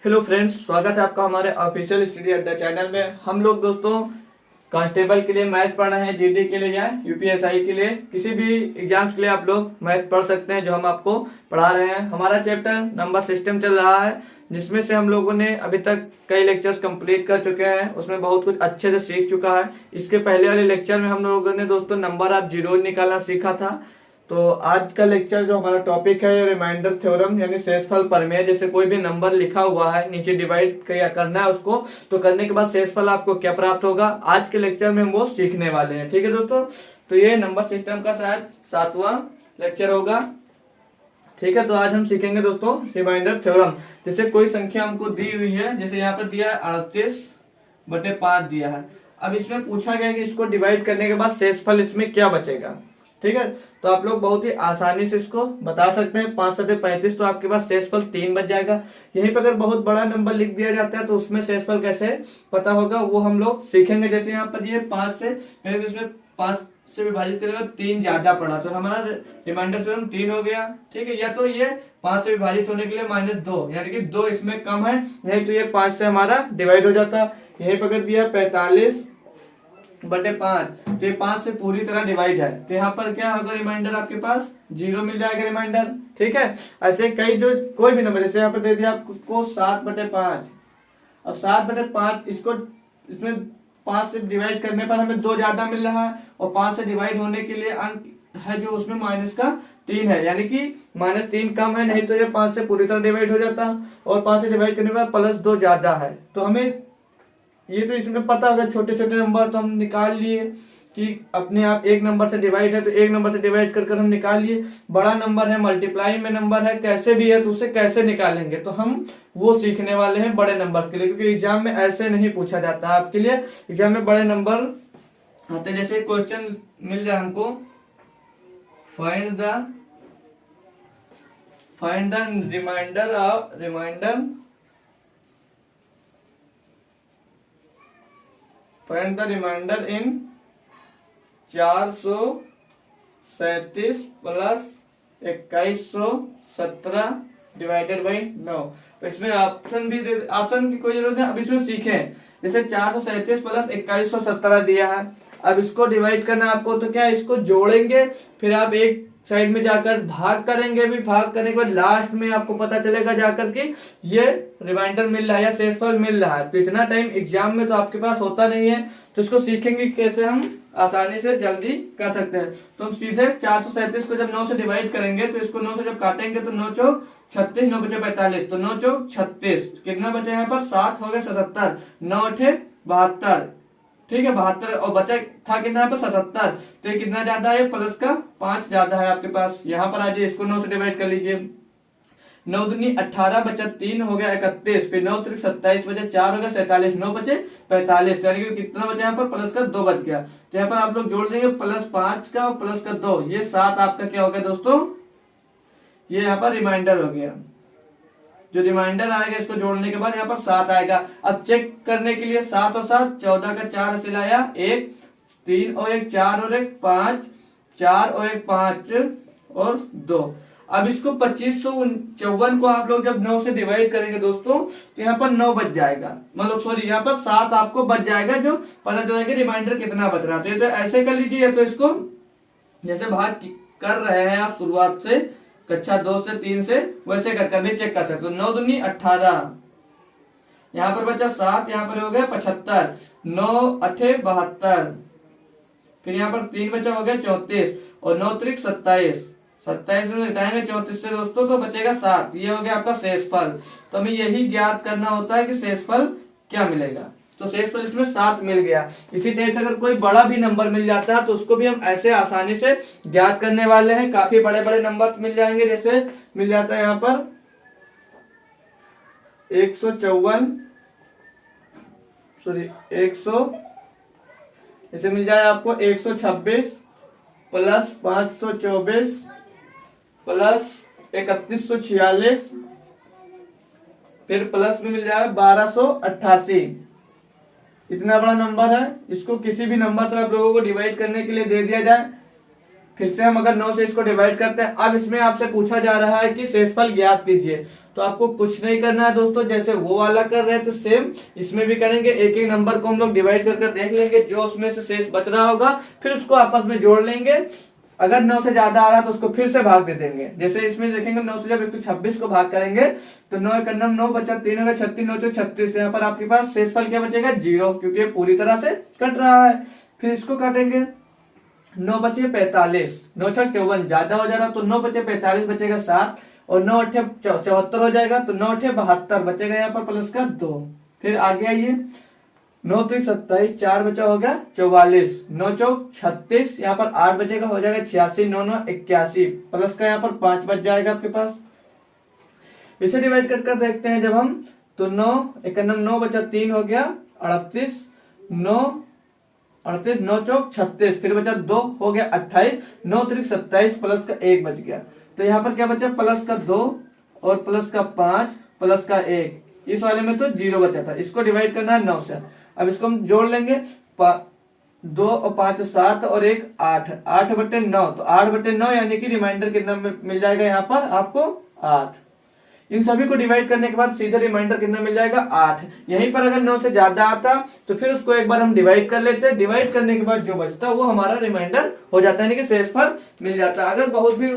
Hello friends, स्वागत है आपका हमारे ऑफिशियल स्टडी अड्डा चैनल में। हम लोग दोस्तों कांस्टेबल के लिए मैथ पढ़ रहे हैं, जीडी के लिए या यूपीएसआई के लिए, किसी भी एग्जाम्स के लिए आप लोग मैथ पढ़ सकते हैं जो हम आपको पढ़ा रहे हैं। हमारा चैप्टर नंबर सिस्टम चल रहा है, जिसमें से हम लोगों ने अभी तक कई लेक्चर्स कंप्लीट कर चुके हैं, उसमें बहुत कुछ अच्छे से सीख चुका है। इसके पहले वाले लेक्चर में हम लोगों ने दोस्तों नंबर ऑफ जीरो निकालना सीखा था। तो आज का लेक्चर जो हमारा टॉपिक है रिमाइंडर थ्योरम यानी शेषफल प्रमेय। जैसे कोई भी नंबर लिखा हुआ है, नीचे डिवाइड करना है उसको, तो करने के बाद शेषफल आपको क्या प्राप्त होगा, आज के लेक्चर में हम वो सीखने वाले हैं। ठीक है दोस्तों, तो ये नंबर सिस्टम का शायद 7वां लेक्चर होगा। ठीक है, तो आज हम सीखेंगे दोस्तों रिमाइंडर थ्योरम। जैसे कोई संख्या हमको दी हुई है, जैसे यहाँ पर दिया 38/5 दिया है। अब इसमें पूछा गया कि इसको डिवाइड करने के बाद शेषफल इसमें क्या बचेगा। ठीक है, तो आप लोग बहुत ही आसानी से इसको बता सकते हैं। 5×7=35, तो आपके पास शेषफल 3 बच जाएगा। यहीं पर अगर बहुत बड़ा नंबर लिख दिया जाता है तो उसमें शेषफल कैसे पता होगा वो हम लोग सीखेंगे। जैसे यहाँ पर ये 5 से इसमें 5 से विभाजित करेगा 3 ज्यादा पड़ा, तो हमारा रिमाइंडर थ्योरम 3 हो गया। ठीक है, या तो ये 5 से विभाजित होने के लिए -2 यानी कि 2 इसमें कम है, नहीं तो ये 5 से हमारा डिवाइड हो जाता। यहीं पर अगर दिया 45/5, तो ये 5 से पूरी तरह डिवाइड है, तो यहाँ पर क्या होगा, रिमाइंडर आपके पास 0 मिल जाएगा रिमाइंडर। ठीक है, ऐसे कई जो कोई भी नंबर, जैसे यहाँ पर दे दिया आपको 7/5। अब 7/5 इसको इसमें 5 से डिवाइड करने पर हमें 2 ज्यादा मिल रहा है, और 5 से डिवाइड होने के लिए अंक है जो उसमें -3 है, यानी कि -3 कम है, नहीं तो ये 5 से पूरी तरह डिवाइड हो जाता, और 5 से डिवाइड करने पर +2 ज्यादा है। तो हमें ये तो इसमें पता होगा, छोटे छोटे नंबर तो हम निकाल लिए कि अपने आप एक नंबर से डिवाइड है, तो एक नंबर से डिवाइड कर हम निकाल लिए। बड़ा नंबर है, मल्टीप्लाई में नंबर है, कैसे भी है तो उसे कैसे निकालेंगे, तो हम वो सीखने वाले हैं बड़े नंबर के लिए, क्योंकि एग्जाम में ऐसे नहीं पूछा जाता है आपके लिए। एग्जाम में बड़े नंबर आते, जैसे क्वेश्चन मिल जाए हमको, find the remainder find the remainder in 437 + 2117 divided by 9। तो इसमें ऑप्शन की कोई जरूरत नहीं, अब इसमें सीखें। जैसे 437 + 2117 दिया है, अब इसको डिवाइड करना आपको, तो क्या इसको जोड़ेंगे, फिर आप एक साइड में जाकर भाग करेंगे, भी भाग करने के बाद लास्ट में आपको पता चलेगा जाकर के ये रिमाइंडर मिल रहा है या शेषफल मिल रहा है। तो इतना टाइम एग्जाम में तो आपके पास होता नहीं है, तो इसको सीखेंगे कैसे हम आसानी से जल्दी कर सकते हैं। तो हम सीधे 437 को जब 9 से डिवाइड करेंगे, तो इसको 9 से जब काटेंगे तो 9 चौक 36, 9 बचे 45, तो 9 चौक 36, कितना बचा यहाँ पर 7 हो गए 77, 9 8 72। ठीक है, 72, और बचा था कितना यहाँ पर 77, तो ये कितना ज्यादा है, प्लस का 5 ज्यादा है आपके पास। यहाँ पर आ जाइए, इसको 9 से डिवाइड कर लीजिए। 9 दूनी 18 बचा 3 हो गया 31, फिर 9 3 27 बचे 4 हो गया 47, 9 बचे 45, यानी कि कितना बचा यहाँ पर, प्लस का 2 बच गया। तो यहाँ पर आप लोग जोड़ देंगे +5 का और प्लस का 2, ये 7 आपका क्या हो गया दोस्तों, ये यहाँ पर रिमाइंडर हो गया। जो रिमाइंडर आएगा इसको जोड़ने के बाद यहाँ पर 7 आएगा। अब चेक करने के लिए 7 और 7 14 का 4 हासिल आया, 1 3 और 1 4 और 1 5, 4 और 1 5 और 2। अब इसको 2554 को आप लोग जब 9 से डिवाइड करेंगे दोस्तों, तो यहाँ पर 9 बच जाएगा, मतलब सॉरी यहाँ पर 7 आपको बच जाएगा, जो पता चलेगा रिमाइंडर कितना बच रहा है। तो ऐसे कर लीजिए, या तो इसको जैसे भाग कर रहे हैं आप शुरुआत से, कक्षा 2 से 3 से, वैसे कर भी चेक कर सकते हो। 9 दूनी 18, यहाँ पर बचा 7, यहाँ पर हो गया 75, 9 8 72, फिर यहाँ पर 3 बचा हो गया 34, और 9 3 27, 27 में घटाएंगे 34 से दोस्तों, तो बचेगा 7। ये हो गया आपका शेषफल। तो हमें यही ज्ञात करना होता है कि शेषफल क्या मिलेगा, तो शेषफल इसमें 7 मिल गया। इसी टाइप से अगर कोई बड़ा भी नंबर मिल जाता है तो उसको भी हम ऐसे आसानी से ज्ञात करने वाले हैं। काफी बड़े बड़े नंबर मिल जाएंगे, जैसे मिल जाता है यहाँ पर 154, सॉरी 100, जैसे मिल जाए आपको 126 + 524 + 3146, फिर प्लस में मिल जाएगा 1288। इतना बड़ा नंबर है, इसको किसी भी नंबर से आप लोगों को डिवाइड करने के लिए दे दिया जाए, फिर से हम अगर 9 से इसको डिवाइड करते हैं, अब इसमें आपसे पूछा जा रहा है कि शेषफल ज्ञात कीजिए। तो आपको कुछ नहीं करना है दोस्तों, जैसे वो वाला कर रहे थे सेम इसमें भी करेंगे। एक एक नंबर को हम लोग डिवाइड करके देख लेंगे, जो उसमें से शेष बच रहा होगा फिर उसको आपस में जोड़ लेंगे। अगर 9 से ज्यादा आ रहा है तो उसको फिर से भाग दे देंगे। जैसे इसमें देखेंगे 9 से जब 126 को भाग करेंगे तो 9 एक 9 बचा, 3 होगा 36, 9 तो 36। यहाँ पर आपके पास शेषफल क्या बचेगा? 0, क्योंकि ये पूरी तरह से कट रहा है। फिर इसको काटेंगे, 9 बचे 45, 9 छक 54, ज्यादा हो जा रहा तो 9 बचे 45 बचेगा 7, और 9 अठे 74 हो जाएगा, तो 9 अठे 72 बचेगा यहाँ पर प्लस का 2। फिर आगे आइए, 9 3 27, 4 बचा हो गया 44, 9 चौक 36, यहाँ पर 8 बचेगा हो जाएगा 86, 9 9 81, प्लस का यहाँ पर 5 बच जाएगा आपके पास। इसे डिवाइड कर देखते हैं जब हम, तो 9 1 9 बचा 3 हो गया 38, 9 38, 9 चौक 36, फिर बचा 2 हो गया 28, 9 3 27, प्लस का 1 बच गया। तो यहाँ पर क्या बचा? प्लस का 2 और प्लस का 5 प्लस का 1। इस वाले में तो 0 बचा था, इसको डिवाइड करना है 9 से। अब इसको हम जोड़ लेंगे, 2 और 5 7 और 1 8, 8 बटे 9, तो 8 बटे 9 यानी कि रिमाइंडर कितना मिल जाएगा यहाँ पर आपको? 8। इन सभी को डिवाइड करने के बाद सीधे रिमाइंडर कितना मिल जाएगा? 8। यहीं पर अगर 9 से ज्यादा आता तो फिर उसको एक बार हम डिवाइड कर लेते हैं, डिवाइड करने के बाद जो बचता वो हमारा रिमाइंडर हो जाता है, यानी कि शेषफल मिल जाता है। अगर बहुत भी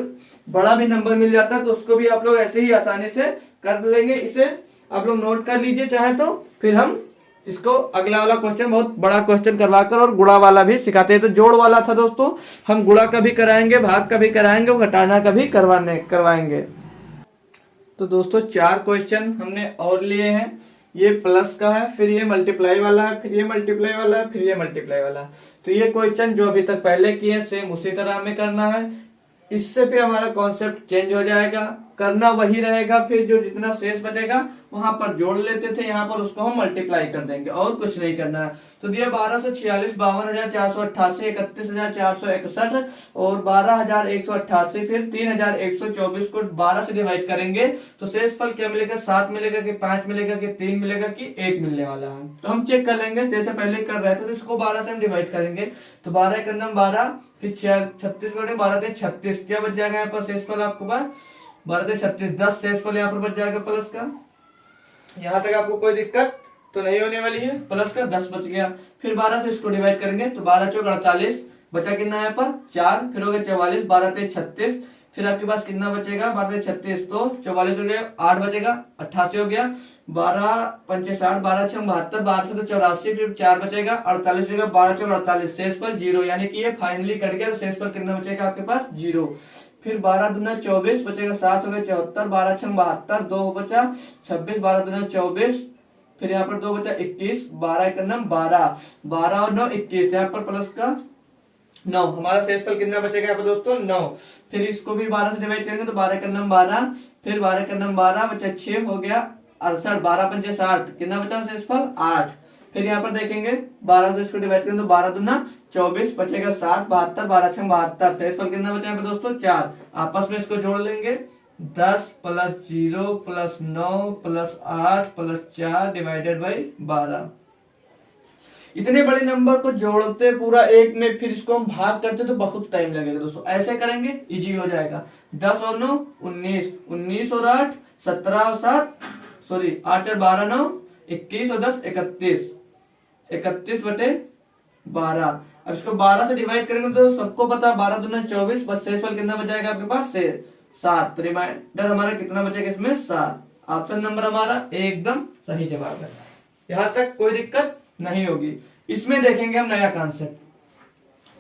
बड़ा भी नंबर मिल जाता है तो उसको भी आप लोग ऐसे ही आसानी से कर लेंगे। इसे आप लोग नोट कर लीजिए चाहे तो, फिर हम इसको अगला वाला क्वेश्चन बहुत बड़ा क्वेश्चन करवाकर और गुणा वाला भी सिखाते हैं। तो जोड़ वाला था दोस्तों, हम गुणा का भी कराएंगे, भाग का भी कराएंगे, घटाना का भी करवाएंगे। तो दोस्तों 4 क्वेश्चन हमने और लिए हैं। ये प्लस का है, फिर ये मल्टीप्लाई वाला है, फिर ये मल्टीप्लाई वाला है, फिर ये मल्टीप्लाई वाला है। तो ये क्वेश्चन जो अभी तक पहले किए सेम उसी तरह हमें करना है। इससे फिर हमारा कॉन्सेप्ट चेंज हो जाएगा, करना वही रहेगा। फिर जो जितना शेष बचेगा वहां पर जोड़ लेते थे, यहाँ पर उसको हम मल्टीप्लाई कर देंगे और कुछ नहीं करना है। तो दिया 1246, 52,488, 31,461 और 12,188, फिर 3,124 को 12 से डिवाइड करेंगे तो शेषफल क्या मिलेगा? 7 मिलेगा कि 5 मिलेगा कि 3 मिलेगा कि 1 मिलने वाला है। तो हम चेक कर लेंगे, जैसे पहले कर रहे थे। तो इसको 12 से हम डिवाइड करेंगे, तो 12 एक 12, फिर 36 बटे 12 36, क्या बच जाएगा यहाँ पर शेषफल आपके पास? 12 36, 10 शेषफल यहाँ पर बच जाएगा प्लस का। यहाँ तक आपको कोई दिक्कत तो नहीं होने वाली है, प्लस का 10 बच गया। फिर 12 से इसको डिवाइड करेंगे तो 12 चौक 48, बचा कितना यहाँ पर? 4, फिर हो गया 44, 12 3 36, फिर आपके पास कितना बचेगा? 12 36, तो 44 हो गया, 8 बचेगा, 88 हो गया, 12 5 60, 12 6 72, 12 से तो 84, फिर 4 बचेगा 48 हो गया, 12 चौक 48, शेषफल 0, यानी कि ये फाइनली कट गया। तो शेषफल कितना बचेगा आपके पास? 0। फिर 12 दूना 24 बचेगा, 7 हो गया 74, 12 6 72, 2 बचा 26, 12 दूना 24, फिर यहाँ पर 2 बचा 21, 12 एक 12, 12 और 9 21, यहाँ पर प्लस का 9। हमारा शेषफल कितना बचेगा यहाँ पर दोस्तों? 9। फिर इसको भी 12 से डिवाइड करेंगे तो 12 एक 12, फिर 12 एक 12 बचा 6 हो गया 68, 12 पंचे 60, कितना बचा शेषफल? 8। फिर यहाँ पर देखेंगे 12 से इसको डिवाइड करेंगे तो 12 दूना 24, बचेगा 7, 72, 12 6 72, शेषफल कितना बचा है दोस्तों? 4। आपस में इसको जोड़ लेंगे, 10 plus 0 plus 9 plus 8 plus 4 divided by 12। इतने बड़े नंबर को जोड़ते पूरा एक में, फिर इसको हम भाग करते तो बहुत टाइम लगेगा दोस्तों। ऐसे करेंगे इजी हो जाएगा। 10 और 9 19, 19 और 8 17 और 7 सॉरी 8 और 12 9 21 और 10 31, 31 बटे 12। अब इसको 12 से डिवाइड करेंगे तो सबको पता है 12 दूना 24, बस शेषफल कितना बचाएगा आपके पास? 7। तो रिमाइंडर हमारा कितना बचेगा इसमें? 7। ऑप्शन नंबर हमारा एकदम सही जवाब है। यहां तक कोई दिक्कत नहीं होगी। इसमें देखेंगे हम नया कॉन्सेप्ट,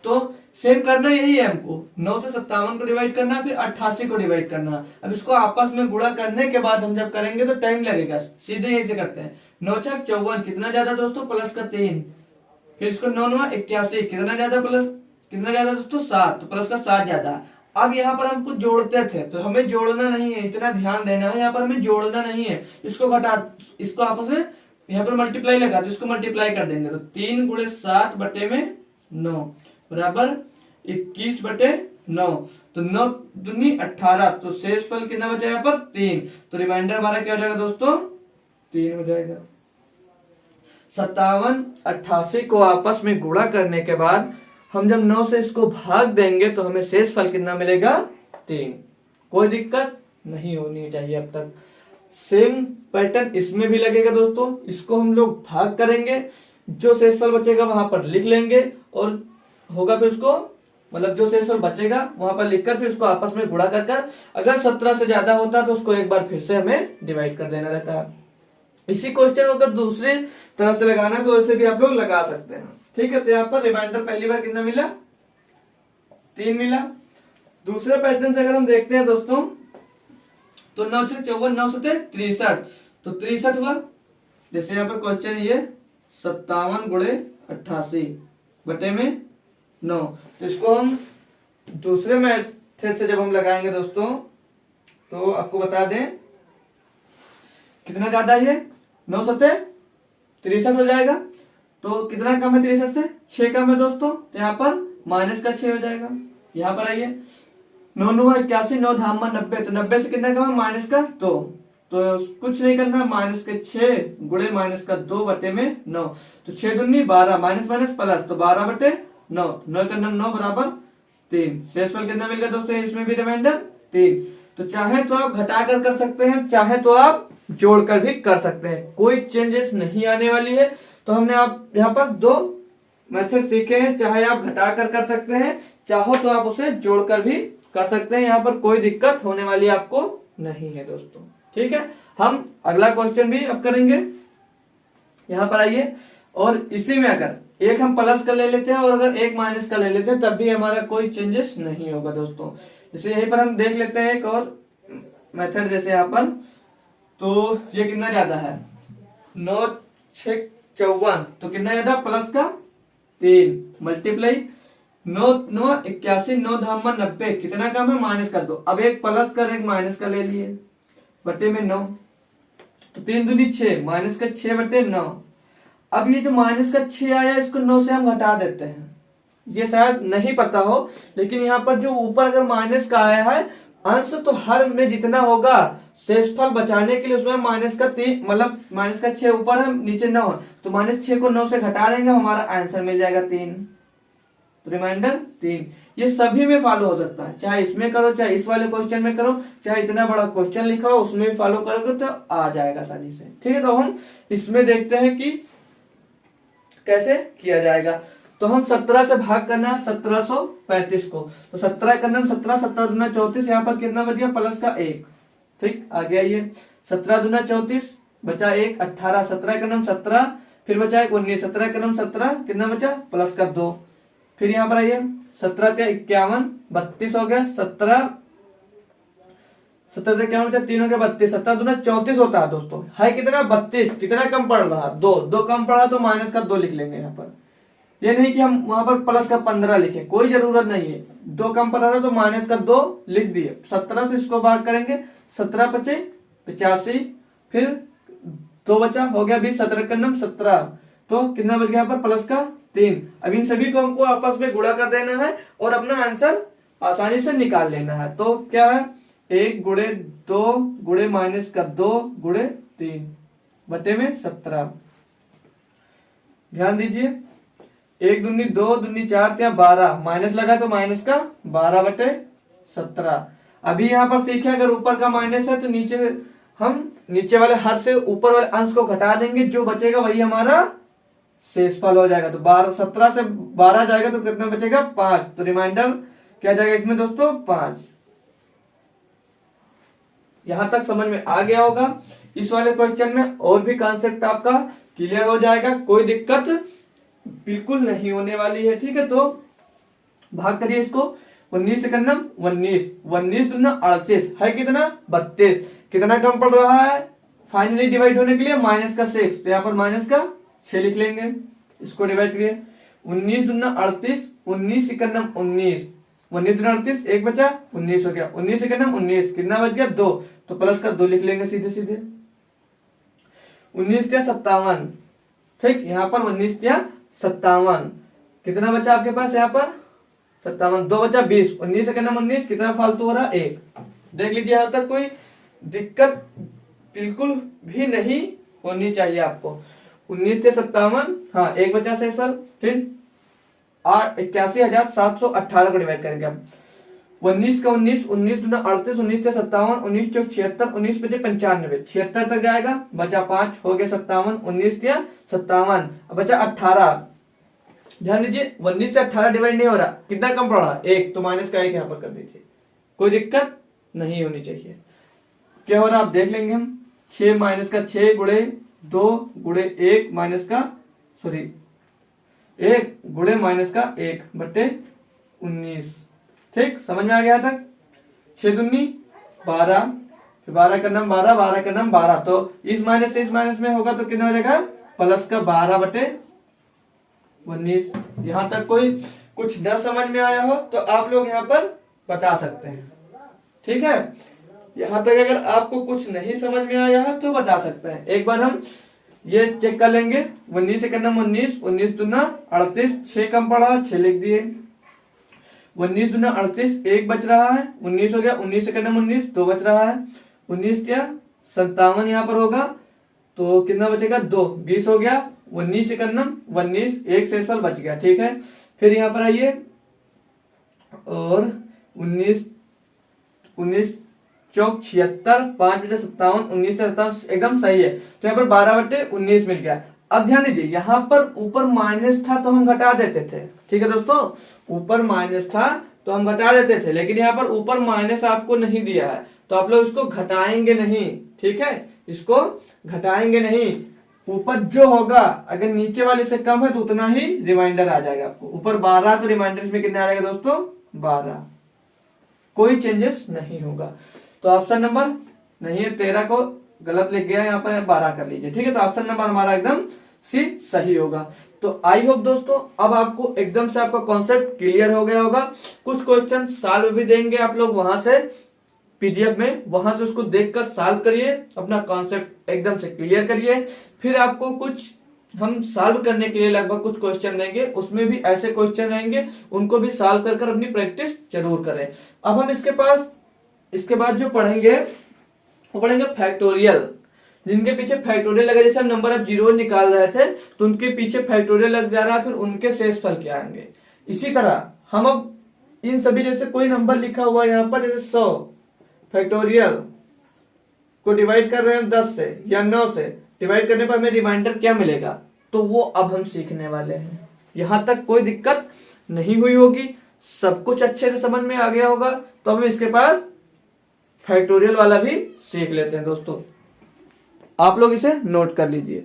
तो सेम करना यही है हमको। 9 से 57 को डिवाइड करना, फिर 88 को डिवाइड करना। अब इसको आपस में गुणा करने के बाद हम जब करेंगे तो टाइम लगेगा, सीधे यही से करते हैं। 9 छक 54, कितना ज्यादा दोस्तों? प्लस का 3, फिर इसको 9 9 81, कितना ज्यादा? प्लस कितना ज्यादा दोस्तों? 7, तो प्लस का 7 ज्यादा। अब यहाँ पर हम कुछ जोड़ते थे तो हमें जोड़ना नहीं है, इतना ध्यान देना है। यहाँ पर हमें जोड़ना नहीं है, इसको घटा, इसको आपस में यहाँ पर मल्टीप्लाई लगा तो इसको मल्टीप्लाई कर देंगे। तो 3 गुणे 7 बटे में 9 बराबर 21 बटे 9, तो 9 दूनी 18, तो शेषफल कितना बचा यहाँ पर? 3। तो रिमाइंडर हमारा क्या हो जाएगा दोस्तों? 3 हो जाएगा। 57 88 को आपस में गुणा करने के बाद हम जब 9 से इसको भाग देंगे तो हमें शेष फल कितना मिलेगा? 3। कोई दिक्कत नहीं होनी चाहिए अब तक। सेम पैटर्न इसमें भी लगेगा दोस्तों। इसको हम लोग भाग करेंगे, जो शेषफल बचेगा वहां पर लिख लेंगे और होगा फिर उसको, मतलब जो शेषफल बचेगा वहां पर लिखकर फिर उसको आपस में गुणा कर अगर 17 से ज्यादा होता है तो उसको एक बार फिर से हमें डिवाइड कर देना रहता है। इसी क्वेश्चन को अगर दूसरी तरह से लगाना है तो ऐसे भी आप लोग लगा सकते हैं। ठीक है, तो यहाँ पर रिमाइंडर पहली बार कितना मिला? 3 मिला। दूसरे पैटर्न से अगर हम देखते हैं दोस्तों तो 9 से 54, 9 से 63, तो 63 हुआ। जैसे यहाँ पर क्वेश्चन ये 57 गुणे 88 बटे में 9, तो इसको हम दूसरे मेथड से जब हम लगाएंगे दोस्तों तो आपको बता दें कितना ज्यादा है, 9 सत्ते 63 हो जाएगा। तो कितना कम है 63 से? 6 कम है दोस्तों, तो यहाँ पर माइनस का 6 हो जाएगा। यहाँ पर आइए, 9 9 81, 9 धामा 90, तो 90 से कितना कम है? माइनस का 2। तो कुछ नहीं करना, माइनस के 6 गुणे माइनस का 2 बटे में 9, तो 6 दूनी 12, माइनस माइनस प्लस, तो 12 बटे 9, 9 का 9 बराबर 3। शेषफल कितना मिल गया दोस्तों? इसमें भी रिमाइंडर 3। तो चाहे तो आप घटा कर सकते हैं, चाहे तो आप जोड़कर भी कर सकते हैं, कोई चेंजेस नहीं आने वाली है। तो हमने आप यहाँ पर 2 मेथड सीखे हैं, चाहे आप घटा कर सकते हैं, चाहो तो आप उसे जोड़कर भी कर सकते हैं। यहाँ पर कोई दिक्कत होने वाली आपको नहीं है दोस्तों। ठीक है, हम अगला क्वेश्चन भी अब करेंगे। यहाँ पर आइए, और इसी में अगर एक हम प्लस का ले लेते हैं और अगर एक माइनस का ले लेते हैं तब भी हमारा कोई चेंजेस नहीं होगा दोस्तों। जैसे यहीं पर हम देख लेते हैं एक और मेथड, जैसे यहाँ पर तो ये कितना ज्यादा है? 9 6 54, तो कितना ज्यादा? प्लस का 3 मल्टीप्लाई 9 9 81, 9 धामा 90, कितना कम है? माइनस का 2। अब एक प्लस कर एक माइनस का ले लिए बटे में 9, तो 3 दूनी 6, माइनस का 6 बटे 9। अब ये जो माइनस का 6 आया इसको 9 से हम घटा देते हैं। ये शायद नहीं पता हो, लेकिन यहाँ पर जो ऊपर अगर माइनस का आया है अंश, तो हर में जितना होगा शेषफल बचाने के लिए उसमें माइनस का 3, मतलब माइनस का 6 ऊपर है नीचे 9, तो माइनस 6 को 9 से घटा देंगे, हमारा आंसर मिल जाएगा 3। तो रिमाइंडर 3। ये सभी में फॉलो हो सकता है, चाहे इसमें करो, चाहे इस वाले क्वेश्चन में करो, चाहे इतना बड़ा क्वेश्चन लिखा हो उसमें भी फॉलो करोगे तो आ जाएगा आसानी से। ठीक है, तो हम इसमें देखते हैं कि कैसे किया जाएगा। तो हम 17 से भाग करना है 1735 को, तो 17 करना 17, 17 दूना 34, यहाँ पर कितना बच गया? प्लस का 1। ठीक, आगे आइए, 17 दूना 34 बचा 1, 18, 17 का नाम 17, फिर बचा 19, 17 का नाम 17, कितना बचा? प्लस का 2। फिर यहाँ पर आइए, 17 का 51, 32 हो गया, 17 17 क्या बचा? 3 हो गया 32, 17 दूना 34 होता है दोस्तों। है कितना? 32। कितना कम पड़ रहा? 2 कम पड़ा तो माइनस का 2 लिख लेंगे यहाँ पर। ये नहीं कि हम वहां पर प्लस का 15 लिखे, कोई जरूरत नहीं है। 2 कम पड़ रहा तो माइनस का 2 लिख दिए। 17 से इसको भाग करेंगे, 17 बचे 85, फिर 2 बचा, हो गया 20, 17 का नाम 17, तो कितना बच गया यहाँ पर? प्लस का 3। अब इन सभी को हमको आपस में गुणा कर देना है और अपना आंसर आसानी से निकाल लेना है। तो क्या है? 1 गुणे 2 गुणे माइनस का 2 गुणे 3 बटे में 17। ध्यान दीजिए, 1 दूनी 2 दूनी 4 क्या? 12, माइनस लगा तो माइनस का 12 बटे 17। अभी यहाँ पर सीखे अगर ऊपर का माइनस है तो नीचे हम नीचे वाले हर से ऊपर वाले अंश को घटा देंगे, जो बचेगा वही हमारा शेषफल हो जाएगा। तो 12 17 से 12 जाएगा तो कितना बचेगा? 5। तो रिमाइंडर क्या जाएगा इसमें दोस्तों? 5। यहां तक समझ में आ गया होगा। इस वाले क्वेश्चन में और भी कॉन्सेप्ट आपका क्लियर हो जाएगा, कोई दिक्कत बिल्कुल नहीं होने वाली है। ठीक है, तो भाग करिए इसको। 19 से करना 19, 19 दूना 38, है कितना? 32। कितना कम पड़ रहा है फाइनली डिवाइड होने के लिए? माइनस का 6, तो यहाँ पर माइनस का 6 लिख लेंगे, इसको डिवाइड करिए। 19 दूना 38, 19 से करना 19, 19 दूना 38, 1 बचा 19 हो गया, 19 से करना 19, कितना बच गया? 2, तो प्लस का 2 लिख लेंगे सीधे सीधे। 19 क्या? 57। ठीक, यहाँ पर 19 क्या? 57, कितना बचा आपके पास यहाँ पर? 57, 2 बचा 20, 19 से करना 19, कितना फालतू हो रहा? 1। देख लीजिए, यहाँ तक कोई दिक्कत बिल्कुल भी नहीं होनी चाहिए आपको। 19 से 57, हाँ 1 बचा शेष पर। फिर 81,718 को डिवाइड करेंगे हम। 19 का 19, 19 दूना 38, 19 से 57, 19 चौक 76, 19 बचे 95, 76 तक जाएगा, बचा 5 हो गया 57, 19 या 57, बचा 18। ध्यान दीजिए 19 से 18 डिवाइड नहीं हो रहा, कितना कम पड़ रहा, 1, तो माइनस का 1 यहाँ पर कर दीजिए, कोई दिक्कत नहीं होनी चाहिए। क्या हो रहा आप देख लेंगे हम, 6 माइनस का 6 गुणे 2 गुणे 1 माइनस का 1 गुणे माइनस का 1 बटे 19। ठीक, समझ में आ गया तक। 6 दूनी 12, फिर 12 का नाम 12, 12 का नाम 12, तो इस माइनस से इस माइनस में होगा तो कितना हो जाएगा, प्लस का 12 बटे 19। यहां तक कोई कुछ न समझ में आया हो तो आप लोग यहाँ पर बता सकते हैं, ठीक है। यहां तक अगर आपको कुछ नहीं समझ में आया है तो बता सकते हैं। एक बार हम ये चेक कर लेंगे, 19 से करना 19, 19 दूना 38, 6 कम पड़ा 6 लिख दिए, 19 दूना 38, 1 बच रहा है, 19 हो गया, 19 से करना 19, 2 बच रहा है, 19 क्या 57 यहाँ पर होगा तो कितना बचेगा 2, 20 हो गया, 19 से करना 19, 1 शेषफल बच गया, ठीक है। फिर यहाँ पर आइए और 19 चौक 76, 5 बचे 57, 19 से 57 एकदम सही है, तो यहाँ पर 12 बटे 19 मिल गया। अब ध्यान दीजिए यहाँ पर ऊपर माइनस था तो हम घटा देते थे, ठीक है दोस्तों, ऊपर माइनस था तो हम घटा देते थे, लेकिन यहाँ पर ऊपर माइनस आपको नहीं दिया है तो आप लोग इसको घटाएंगे नहीं, ठीक है, इसको घटाएंगे नहीं। ऊपर जो होगा अगर नीचे वाले से कम है तो उतना ही रिमाइंडर आ जाएगा आपको। ऊपर 12 तो रिमाइंडर में कितना आ जाएगा दोस्तों 12, कोई चेंजेस नहीं होगा। तो ऑप्शन नंबर नहीं है, 13 को गलत लिख गया यहाँ पर, 12 कर लीजिए, ठीक है। तो ऑप्शन नंबर हमारा एकदम सी सही होगा। तो आई होप दोस्तों अब आपको एकदम से आपका कॉन्सेप्ट क्लियर हो गया होगा। कुछ क्वेश्चन सॉल्व भी देंगे आप लोग वहां से पीडीएफ में, वहां से उसको देखकर सॉल्व करिए, अपना कॉन्सेप्ट एकदम से क्लियर करिए। फिर आपको कुछ हम सॉल्व करने के लिए लगभग कुछ क्वेश्चन देंगे, उसमें भी ऐसे क्वेश्चन रहेंगे, उनको भी सॉल्व कर अपनी प्रैक्टिस जरूर करें। अब हम इसके बाद जो पढ़ेंगे वो पढ़ेंगे फैक्टोरियल, जिनके पीछे फैक्टोरियल लगा, जैसे हम नंबर ऑफ जीरो निकाल रहे थे तो उनके पीछे फैक्टोरियल लग जा रहा है, फिर उनके शेषफल क्या आएंगे। इसी तरह हम अब इन सभी, जैसे कोई नंबर लिखा हुआ है यहाँ पर, जैसे 100 फैक्टोरियल को डिवाइड कर रहे हैं 10 से या 9 से, डिवाइड करने पर हमें रिमाइंडर क्या मिलेगा, तो वो अब हम सीखने वाले हैं। यहां तक कोई दिक्कत नहीं हुई होगी, सब कुछ अच्छे से समझ में आ गया होगा। तो हम इसके पास फैक्टोरियल वाला भी सीख लेते हैं दोस्तों, आप लोग इसे नोट कर लीजिए।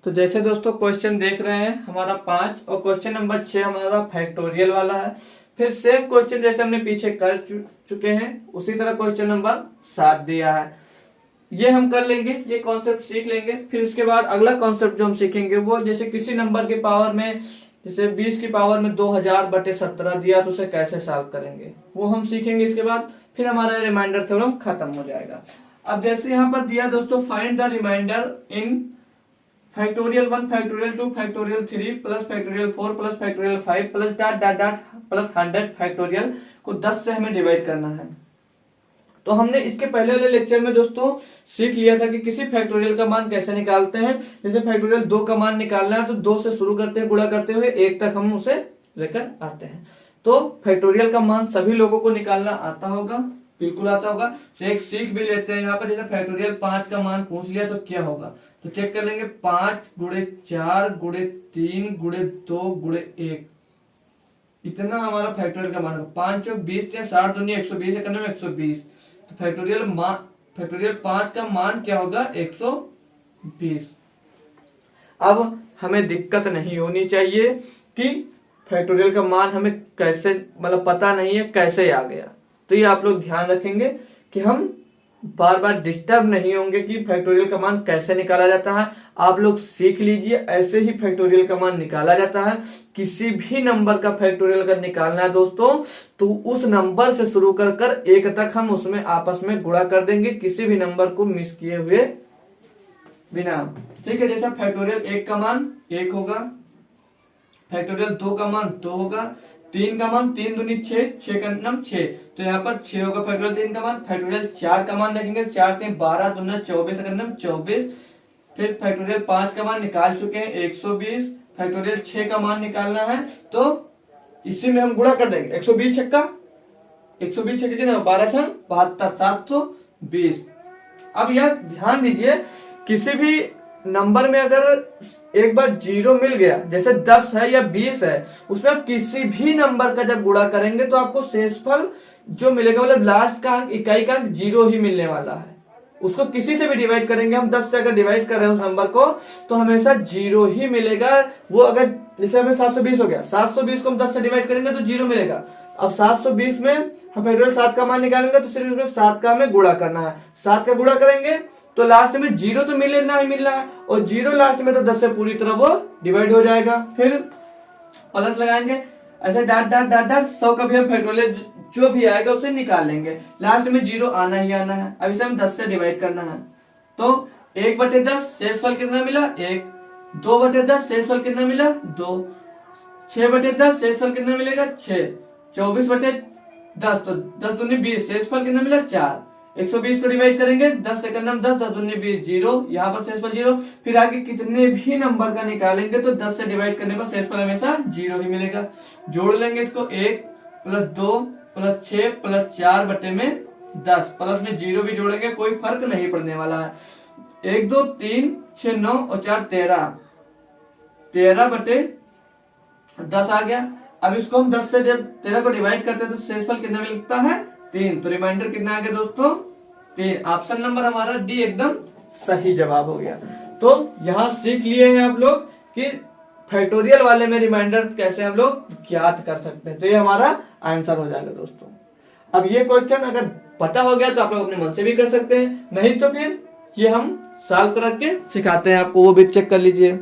तो जैसे दोस्तों क्वेश्चन देख रहे हैं हमारा 5 और क्वेश्चन नंबर 6 हमारा फैक्टोरियल वाला है। फिर सेम क्वेश्चन जैसे हमने पीछे कर चुके हैं उसी तरह क्वेश्चन नंबर 7 दिया है, ये हम कर लेंगे, ये कॉन्सेप्ट सीख लेंगे। फिर इसके बाद अगला कॉन्सेप्ट जो हम सीखेंगे वो जैसे किसी नंबर के पावर में, जैसे 20 की पावर में 2000/17 दिया तो उसे कैसे सॉल्व करेंगे वो हम सीखेंगे इसके बाद। फिर हमारा रिमाइंडर थ्योरम खत्म हो जाएगा। अब जैसे यहाँ पर दिया दोस्तों, find the remainder in factorial 1 factorial 2 factorial 3 plus factorial 4 plus factorial 5 plus dot dot dot plus 100 factorial को 10 से हमें डिवाइड करना है। तो हमने इसके पहले वाले लेक्चर में दोस्तों सीख लिया था कि किसी फैक्टोरियल का मान कैसे निकालते हैं। जैसे फैक्टोरियल 2 का मान निकालना है तो 2 से शुरू करते हैं, गुणा करते हुए 1 तक हम उसे लेकर आते हैं। तो फैक्टोरियल का मान सभी लोगों को निकालना आता होगा, बिल्कुल आता होगा। तो एक सीख भी लेते हैं यहाँ पर, जैसे फैक्टोरियल 5 का मान पूछ लिया तो क्या होगा, तो चेक कर लेंगे 5 गुणे 4 गुणे 3 गुणे 2 गुणे 1, इतना हमारा फैक्टोरियल का मान होगा। 5 चौक 20 या 60 दुनिया 120 करने में 120, तो फैक्टोरियल 5 का मान क्या होगा 120। अब हमें दिक्कत नहीं होनी चाहिए कि फैक्टोरियल का मान हमें कैसे, मतलब पता नहीं है कैसे आ गया। तो ये आप लोग ध्यान रखेंगे कि हम बार बार डिस्टर्ब नहीं होंगे कि फैक्टोरियल का मान कैसे निकाला जाता है। आप लोग सीख लीजिए, ऐसे ही फैक्टोरियल का मान निकाला जाता है। किसी भी नंबर का फैक्टोरियल अगर निकालना है दोस्तों तो उस नंबर से शुरू कर 1 तक हम उसमें आपस में गुणा कर देंगे, किसी भी नंबर को मिस किए हुए बिना, ठीक है। जैसे फैक्टोरियल 1 का मान 1 होगा, फैक्टोरियल 2 का मान 2 होगा, 3 का मान 3 दूनी 6, 6 का नाम 6, तो यहाँ पर 6 होगा फैक्टोरियल 3 का मान। फैक्टोरियल 4 का मान देखेंगे, 4 3 12 दूना 24 का नाम 24। फिर फैक्टोरियल 5 का मान निकाल चुके हैं 120, फैक्टोरियल 6 का मान निकालना है तो इसी में हम गुणा कर देंगे। 120 छक्का 120 छक्के कितने 12 छन 72 720। अब यह ध्यान दीजिए किसी भी नंबर में अगर एक बार जीरो मिल गया, जैसे 10 है या 20 है, उसमें आप किसी भी नंबर का जब गुणा करेंगे तो आपको शेषफल जो मिलेगा मतलब लास्ट का अंक इकाई का अंक जीरो ही मिलने वाला है। उसको किसी से भी डिवाइड करेंगे, हम 10 से अगर डिवाइड कर रहे हैं उस नंबर को तो हमेशा जीरो ही मिलेगा। वो अगर जैसे हमें 720 हो गया, 720 को हम 10 से डिवाइड करेंगे तो जीरो मिलेगा। अब 720 में हम फैक्टोरियल 7 का मान निकालेंगे तो सिर्फ उसमें 7 का हमें गुणा करना है। 7 का गुणा करेंगे तो लास्ट में जीरो तो मिलना ही मिलना है, और जीरो लास्ट में तो 10 से पूरी तरह वो डिवाइड हो जाएगा। फिर प्लस लगाएंगे, ऐसे डाट डाट डाट डाट 100 का भी हम फैक्टोरियल जो भी आएगा उसे निकाल लेंगे, लास्ट में जीरो आना ही आना है। अब इसे हम 10 से डिवाइड करना है तो 1/10 शेषफल कितना मिला 1, 2/10 शेषफल कितना मिला 2, 6/10 शेषफल कितना मिलेगा 6, 24/10 तो 10 दूनी 20 शेषफल कितना मिला 4। 120 को डिवाइड करेंगे 10 सेकंड में 10, 10 दूनी 20 जीरो, यहाँ पर शेषफल जीरो। फिर आगे कितने भी नंबर का निकालेंगे तो 10 से डिवाइड करने पर शेषफल हमेशा जीरो ही मिलेगा। जोड़ लेंगे इसको 1 + 2 + 6 + 4/10 प्लस में जीरो भी जोड़ेंगे, कोई फर्क नहीं पड़ने वाला है। 1 2 3 6 9 और 4 13, 13/10 आ गया। अब इसको हम 10 से जब 13 को डिवाइड करते हैं तो शेषफल कितना मिलता है 3, तो रिमाइंडर कितना आ गया दोस्तों 3। ऑप्शन नंबर हमारा डी एकदम सही जवाब हो गया। तो यहाँ सीख लिए हैं आप लोग कि फैक्टोरियल वाले में रिमाइंडर कैसे हम लोग ज्ञात कर सकते हैं, तो ये हमारा आंसर हो जाएगा दोस्तों। अब ये क्वेश्चन अगर पता हो गया तो आप लोग अपने मन से भी कर सकते हैं, नहीं तो फिर ये हम सॉल्व करके सिखाते हैं आपको, वो भी चेक कर लीजिए।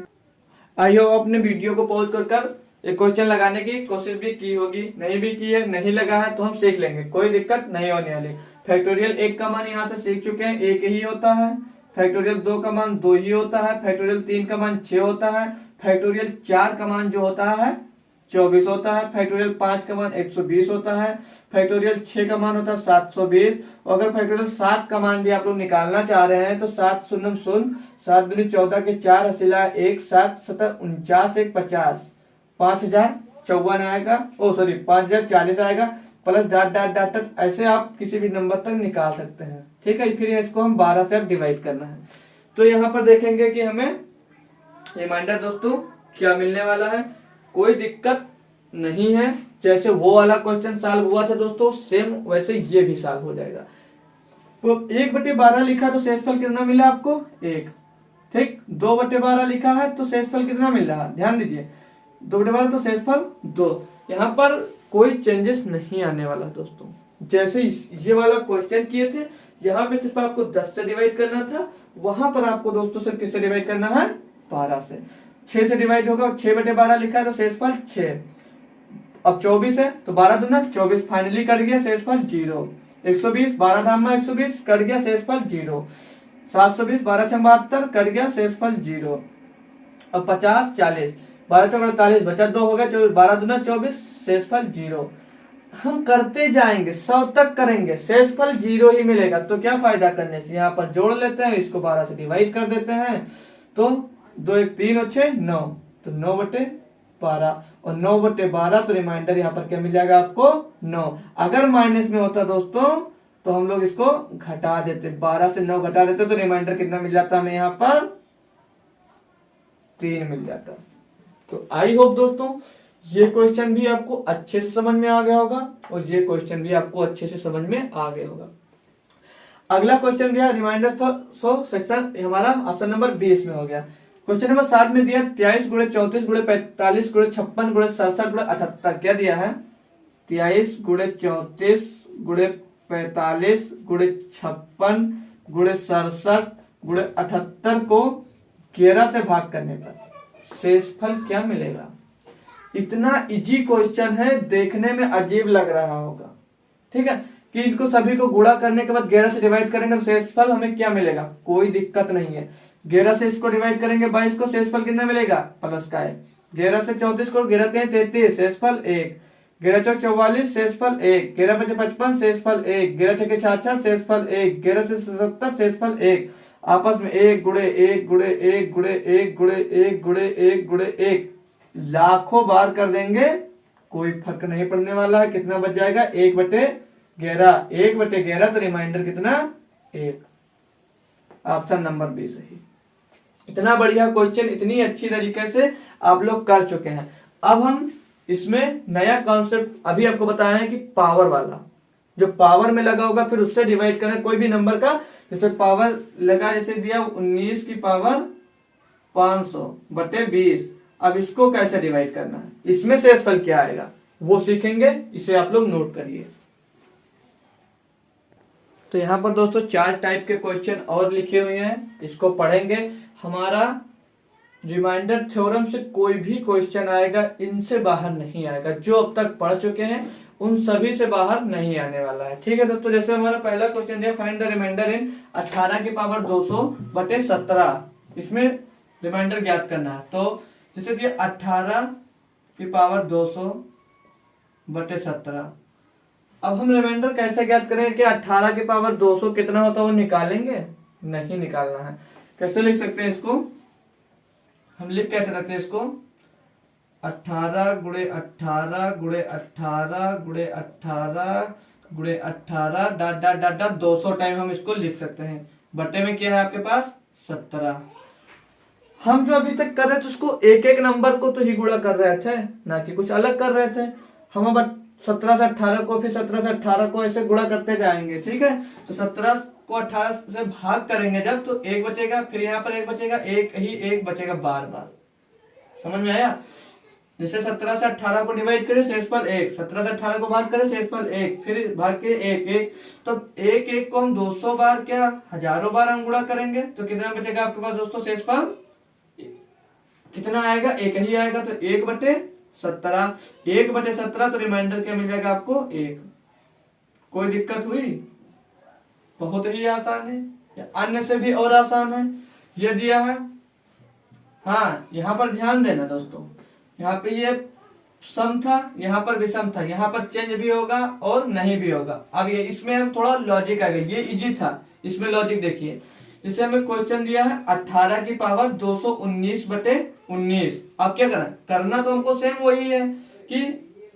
आई होप अपने वीडियो को पॉज कर एक क्वेश्चन लगाने की कोशिश भी की होगी, नहीं भी की है, नहीं लगा है तो हम सीख लेंगे, कोई दिक्कत नहीं होने वाली। फैक्टोरियल 1 का मान यहाँ से सीख चुके हैं 1 ही होता है, फैक्टोरियल 2 का मान 2 ही होता है, फैक्टोरियल 3 का मान 6 होता है, फैक्टोरियल 4 का मान जो होता है 24 होता है, फैक्टोरियल 5 का मान 120 होता है, फैक्टोरियल 6 का मान होता है 720। और अगर फैक्टोरियल 7 का मान भी आप लोग निकालना चाह रहे हैं तो 7 शून्य शून्य 7 दूनी 14 के 4 हसीला 1 7 7 49 1 50 5054 आएगा, ओ सॉरी 5040 आएगा, plus dot dot dot dot ऐसे आप किसी भी नंबर तक निकाल सकते हैं। ठीक है, फिर इसको हम 12 से डिवाइड करना है। तो यहाँ पर देखेंगे कि हमें रिमाइंडर दोस्तों क्या मिलने वाला है, कोई दिक्कत नहीं है। जैसे वो वाला क्वेश्चन सॉल्व हुआ था दोस्तों सेम वैसे ये भी सॉल्व हो जाएगा। तो 1/12 लिखा तो शेषफल कितना मिला आपको 1, ठीक। 2/12 लिखा है तो शेषफल कितना मिल रहा है, ध्यान दीजिए 2/12 तो शेषफल 2। यहाँ पर कोई चेंजेस नहीं आने वाला दोस्तों, जैसे ये वाला क्वेश्चन किए थे यहाँ पे सिर्फ आपको 10 से डिवाइड करना था, वहां पर आपको दोस्तों सिर्फ किससे डिवाइड करना है 12 से। 6 से डिवाइड होगा, 6/12 लिखा है तो शेषफल 6। अब 24 है तो 12 दूना 24 फाइनली कट गया शेषफल 0। 120 12 धाम 120 कट गया शेषफल 0। 720 12 6 72 कट गया शेषफल 0। अब 50 40 12 चौक 48 बचा 2 हो गया 12 दूना 24 शेषफल 0। हम करते जाएंगे 100 तक करेंगे शेषफल 0 ही मिलेगा, तो क्या फायदा करने से यहाँ पर जोड़ लेते हैं, इसको 12 से डिवाइड कर देते हैं तो 2 1 3 और 6 9, तो 9/12 और 9/12 तो रिमाइंडर यहाँ पर क्या मिल जाएगा आपको 9। अगर माइनस में होता दोस्तों तो हम लोग इसको घटा देते, 12 से 9 घटा देते तो रिमाइंडर कितना मिल जाता हमें यहाँ पर 3 मिल जाता। तो आई होप दोस्तों ये क्वेश्चन भी आपको अच्छे से समझ में आ गया होगा और ये क्वेश्चन भी आपको अच्छे से समझ में आ गया होगा। अगला क्वेश्चन दिया रिमाइंडर सेक्शन हमारा ऑप्शन नंबर 20 में हो गया। क्वेश्चन नंबर 7 में दिया 23 × 34 × 45 × 56 × 67 × 78। क्या दिया है 23 × 34 × 45 × 56 × 67 × 78 को 11 से भाग करने पर शेषफल क्या मिलेगा। इतना इजी क्वेश्चन है, देखने में अजीब लग रहा होगा, ठीक है, कि इनको सभी को गुणा करने के बाद 11 से डिवाइड करेंगे तो शेषफल हमें क्या मिलेगा, कोई दिक्कत नहीं है। 11 से इसको डिवाइड करेंगे 22 को, शेषफल कितना मिलेगा प्लस का है। 11 से 34 को 11 3 33 शेषफल 1, 11 चौक 44 शेषफल 1, 11 5 55 शेषफल 1, 11 6 66 शेषफल 1, 11 से 77 शेषफल 1, आपस में 1 × 1 × 1 × 1 × 1 × 1 × 1 × 1 लाखों बार कर देंगे कोई फर्क नहीं पड़ने वाला है। कितना बच जाएगा 1/11, 1/11 तो रिमाइंडर कितना 1। ऑप्शन नंबर बी सही। इतना बढ़िया क्वेश्चन इतनी अच्छी तरीके से आप लोग कर चुके हैं। अब हम इसमें नया कॉन्सेप्ट अभी आपको बताया है कि पावर वाला, जो पावर में लगा होगा फिर उससे डिवाइड करना कोई भी नंबर का। जैसे पावर लगा, जैसे दिया 19 की पावर 500/20। अब इसको कैसे डिवाइड करना है, इसमें शेषफल क्या आएगा वो सीखेंगे। इसे आप लोग नोट करिए। तो यहाँ पर दोस्तों 4 टाइप के क्वेश्चन और लिखे हुए हैं, इसको पढ़ेंगे। हमारा रिमाइंडर थ्योरम से कोई भी क्वेश्चन आएगा इनसे बाहर नहीं आएगा। जो अब तक पढ़ चुके हैं उन सभी से बाहर नहीं आने वाला है। ठीक है दोस्तों, जैसे हमारा पहला क्वेश्चन है फाइंड द रिमाइंडर इन 18 की पावर 200/17। इसमें रिमाइंडर ज्ञात करना है। तो जैसे कि 18 की पावर 200/17। अब हम रिमाइंडर कैसे ज्ञात करेंगे कि 18 की पावर 200 कितना होता है वो निकालेंगे? नहीं निकालना है। कैसे लिख सकते हैं इसको? हम लिख कैसे सकते हैं इसको? 18 × 18 × 18 × 18 × 18 dot dot dot dot 200 time हम इसको लिख सकते हैं। बटे में क्या है आपके पास 17। हम जो अभी तक कर रहे थे उसको एक एक नंबर को तो ही गुणा कर रहे थे, ना कि कुछ अलग कर रहे थे। हम अब 17 से 18 को, फिर 17 से 18 को ऐसे गुणा करते जाएंगे। ठीक है, तो 17 को 18 से भाग करेंगे जब, तो 1 बचेगा, फिर यहाँ पर 1 बचेगा, एक ही 1 बचेगा बार बार। समझ में आया? जैसे 17 से 18 को डिवाइड करें शेषफल 1, 17 से 18 को भाग करें शेषफल 1, फिर भाग के 1 1, तो 1 1 को हम 200 बार क्या हजारों बार हम गुणा करेंगे, तो कितना बचेगा आपके पास दोस्तों शेषफल? कितना आएगा? 1 ही आएगा। तो 1/17, 1/17 तो रिमाइंडर क्या मिल जाएगा आपको? 1। कोई दिक्कत हुई? बहुत ही आसान है, या अन्य से भी और आसान है। ये दिया है। हाँ, यहाँ पर ध्यान देना दोस्तों, यहाँ पे ये सम था, यहाँ पर विषम था, यहाँ पर चेंज भी होगा और नहीं भी होगा। अब ये इसमें हम थोड़ा लॉजिक आ गया, ये इजी था, इसमें लॉजिक देखिए। जिसे हमें क्वेश्चन दिया है 18 की पावर 219/19। अब क्या करना तो हमको सेम वही है कि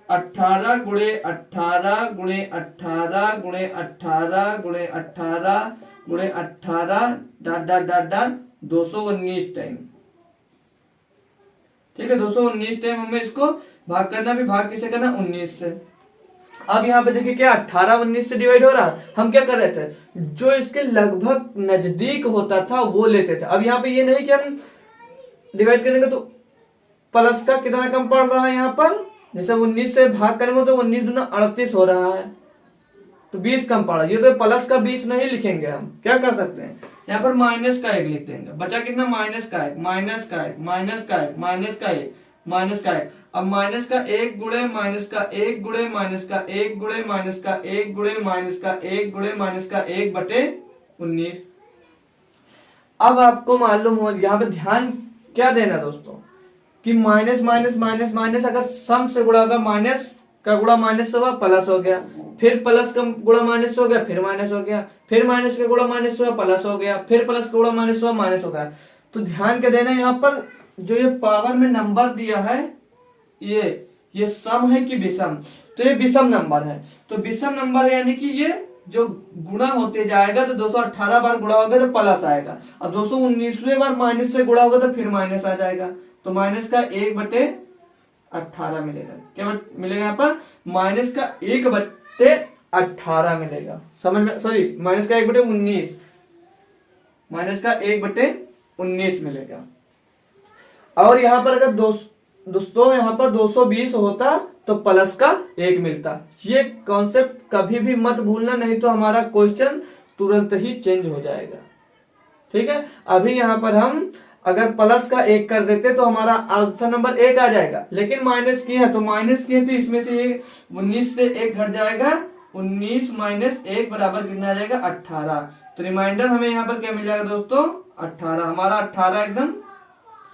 18 × 18 × 18 × 18 × 18 × 18 dot dot dot dot 219 time. ठीक है, 219 टाइम हमें इसको भाग करना, भी भाग किसे करना? 19 से। अब यहाँ पे देखिए क्या 18 19 से डिवाइड हो रहा। हम क्या कर रहे थे, जो इसके लगभग नजदीक होता था वो लेते थे। अब यहाँ पे ये नहीं कि हम डिवाइड करेंगे तो प्लस का कितना कम पड़ रहा है यहाँ पर, जैसे 19 से भाग करेंगे तो 19 दूना 38 हो रहा है, तो 20 कम पड़ा। ये तो प्लस का 20 नहीं लिखेंगे, हम क्या कर सकते हैं यहाँ पर माइनस का 1 लिख देंगे। बचा कितना? माइनस का 1, माइनस का 1, माइनस का 1, माइनस का 1, माइनस का 1। अब माइनस का 1 गुणे माइनस का 1 गुणे माइनस का 1 गुणे माइनस का 1 गुणे माइनस का 1 गुणे माइनस का 1/19। अब आपको मालूम हो, यहाँ पे ध्यान क्या देना दोस्तों कि माइनस माइनस माइनस माइनस अगर सम से गुणा होगा, माइनस का गुणा माइनस से हुआ प्लस हो गया, फिर प्लस का गुणा माइनस हो गया, फिर माइनस हो गया, फिर माइनस का गुणा माइनस हुआ प्लस हो गया, फिर प्लस का गुणा माइनस हुआ माइनस हो गया। तो ध्यान क्या देना, यहाँ पर जो ये पावर में नंबर दिया है ये सम है कि विषम? तो ये विषम नंबर है। तो विषम नंबर है यानी कि ये जो गुणा होते जाएगा, तो 218 बार गुणा होगा तो प्लस आएगा। अब 219वें बार माइनस से गुणा होगा तो फिर माइनस आ जाएगा, तो माइनस का 1/18 मिलेगा। क्या मिलेगा यहाँ पर? माइनस का 1/18 मिलेगा। समझ में? सॉरी, माइनस का 1/19, माइनस का 1/19 मिलेगा। और यहाँ पर अगर दोस्तों यहाँ पर 220 होता तो प्लस का 1 मिलता। ये कॉन्सेप्ट कभी भी मत भूलना, नहीं तो हमारा क्वेश्चन तुरंत ही चेंज हो जाएगा। ठीक है, अभी यहाँ पर हम अगर प्लस का 1 कर देते तो हमारा ऑप्शन नंबर 1 आ जाएगा, लेकिन माइनस की है तो माइनस की है तो इसमें से 19 से 1 घट जाएगा, 19 - 1 बराबर कितना आ जाएगा? 18। तो रिमाइंडर हमें यहाँ पर क्या मिल जाएगा दोस्तों? 18। हमारा 18 एकदम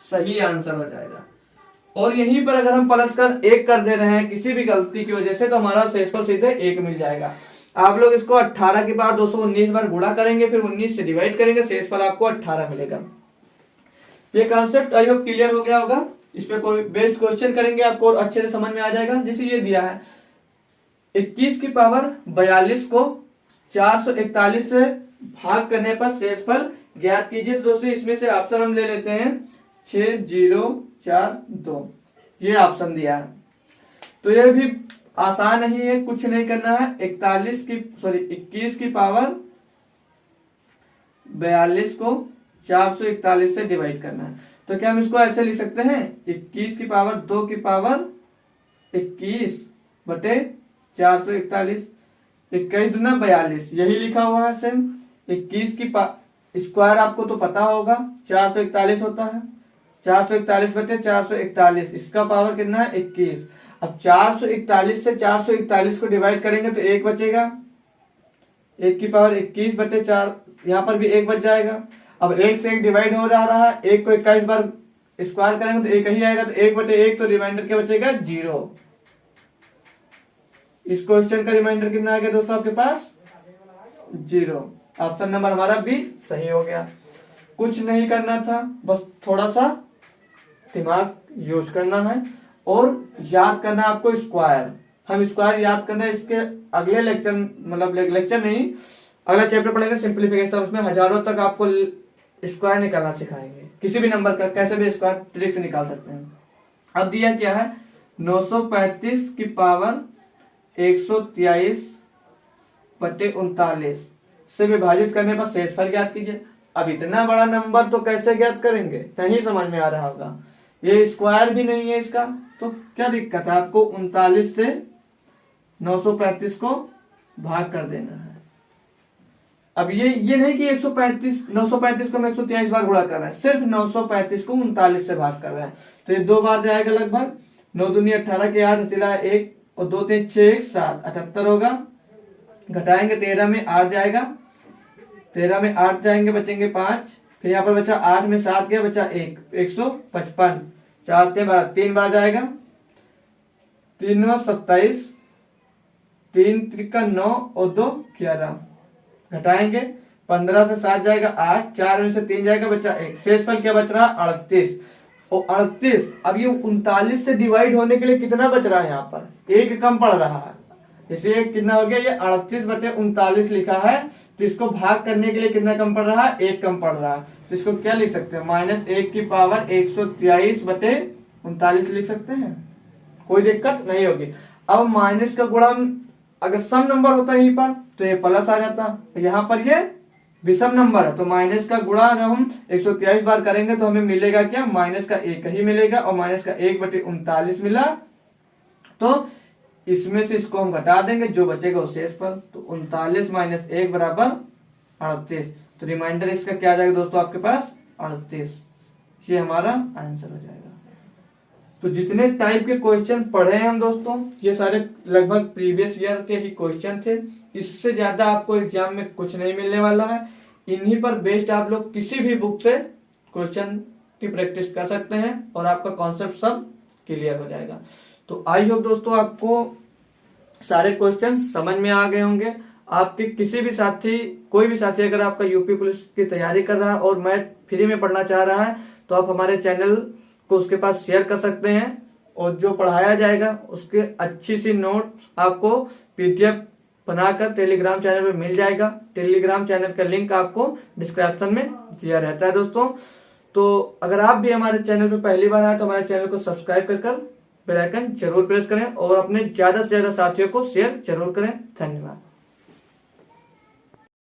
सही आंसर हो जाएगा। और यहीं पर अगर हम प्लस का 1 कर दे रहे हैं किसी भी गलती की वजह से, तो हमारा शेषफल सीधे 1 मिल जाएगा। आप लोग इसको 18 के बाद 219 बार गुणा करेंगे, फिर 19 से डिवाइड करेंगे, शेषफल आपको 18 मिलेगा। ये कॉन्सेप्ट आई होप क्लियर हो गया होगा। इस पे कोई बेस्ड क्वेश्चन करेंगे आपको और अच्छे से समझ में आ जाएगा। जैसे ये दिया है 21 की पावर 42 को 441 से भाग करने पर शेषफल ज्ञात कीजिए। तो दोस्तों इसमें से ऑप्शन हम ले लेते हैं 6042, ये ऑप्शन दिया है। तो ये भी आसान नहीं है, कुछ नहीं करना है। 21 की पावर 42 को 441 से डिवाइड करना है। तो क्या हम इसको ऐसे लिख सकते हैं 21 की पावर 2 की पावर 21 बटे 441, 21 दूना 42, यही लिखा हुआ है सेम। 21 की स्क्वायर आपको तो पता होगा 441 होता है, 441 बटे 441, इसका पावर कितना है 21। अब 441 से 441 को डिवाइड करेंगे तो एक बचेगा, 1 की पावर 21 बटे 4, यहाँ पर भी एक बच जाएगा। अब 1 से 1 डिवाइड हो रहा है, 1 को 21 बार स्क्वायर करेंगे तो 1 ही आएगा, तो 1 बटे 1, तो रिमाइंडर क्या बचेगा 0। इस क्वेश्चन का रिमाइंडर कितना आ गया दोस्तों आपके पास 0। ऑप्शन नंबर हमारा बी सही हो गया। कुछ नहीं करना था, बस थोड़ा सा दिमाग यूज करना है और याद करना आपको स्क्वायर। हम स्क्वायर याद करना है, इसके अगले लेक्चर, मतलब लेक्चर नहीं, अगला चैप्टर पढ़ेंगे सिंप्लीफिकेशन, उसमें हजारों तक आपको स्क्वायर निकालना सिखाएंगे। किसी भी नंबर का कैसे भी स्क्वायर ट्रिक से निकाल सकते हैं। अब दिया क्या है 935 की पावर 123 बटे 39 से विभाजित करने पर शेषफल ज्ञात कीजिए। अब इतना बड़ा नंबर तो कैसे ज्ञात करेंगे, नहीं समझ में आ रहा होगा। ये स्क्वायर भी नहीं है इसका, तो क्या दिक्कत है, आपको 39 से 935 को भाग कर देना है। अब ये नहीं कि 935 को हम 123 बार गुणा कर रहे हैं, सिर्फ 935 को 39 से भाग कर रहे हैं। तो ये 2 बार जाएगा लगभग, 9 दूनी 18 के 8 सिला 1 और 2 3 6 7 78 होगा। घटाएंगे 13 में 8 जाएगा, 13 में 8 जाएंगे, बचेंगे 5, फिर यहाँ पर बचा 8 में 7 गया, बचा 1, 155, 4 3 बार जाएगा, 3 9 27, 3 त्रिका 9 और 2 11, घटाएंगे 15 से 7 जाएगा 8, 4 में से 3 जाएगा, बचा 1, शेषफल क्या बच रहा 38 और 38। अब ये 39 से डिवाइड होने के लिए कितना बच रहा है, यहाँ पर 1 कम पड़ रहा है, इसलिए कितना हो गया ये 38 बटे 39 लिखा है। तो इसको भाग करने के लिए कितना कम पड़ रहा है 1 कम पड़ रहा है, तो इसको क्या लिख सकते हैं -1 की पावर 123 बटे 39 लिख सकते हैं, कोई दिक्कत नहीं होगी। अब माइनस का गुणा अगर सम नंबर होता है यहीं पर तो ये प्लस आ जाता, यहाँ पर ये विषम नंबर है, तो माइनस का गुणा जब हम 123 बार करेंगे तो हमें मिलेगा क्या माइनस का 1 ही मिलेगा, और माइनस का 1 बटे 39 मिला। तो इसमें से इसको हम घटा देंगे, जो बचेगा वो शेषफल, तो 39 - 1 बराबर 38। तो रिमाइंडर इसका क्या आ जाएगा दोस्तों आपके पास 38, ये हमारा आंसर हो जाएगा। तो जितने टाइप के क्वेश्चन पढ़े हैं हम दोस्तों, ये सारे लगभग प्रीवियस ईयर के ही क्वेश्चन थे, इससे ज्यादा आपको एग्जाम में कुछ नहीं मिलने वाला है। इन्हीं पर बेस्ड आप लोग किसी भी बुक से क्वेश्चन की प्रैक्टिस कर सकते हैं और आपका कॉन्सेप्ट सब क्लियर हो जाएगा। तो आई होप दोस्तों आपको सारे क्वेश्चन समझ में आ गए होंगे। आपके किसी भी साथी, कोई भी साथी अगर आपका यूपी पुलिस की तैयारी कर रहा है और मैथ फ्री में पढ़ना चाह रहा है तो आप हमारे चैनल को उसके पास शेयर कर सकते हैं, और जो पढ़ाया जाएगा उसके अच्छी सी नोट आपको पीडीएफ बनाकर टेलीग्राम चैनल पे मिल जाएगा। टेलीग्राम चैनल का लिंक आपको डिस्क्रिप्शन में दिया रहता है दोस्तों। तो अगर आप भी हमारे चैनल पे पहली बार आए तो हमारे चैनल को सब्सक्राइब कर बेल आइकन जरूर प्रेस करें और अपने ज्यादा से ज्यादा साथियों को शेयर जरूर करें। धन्यवाद।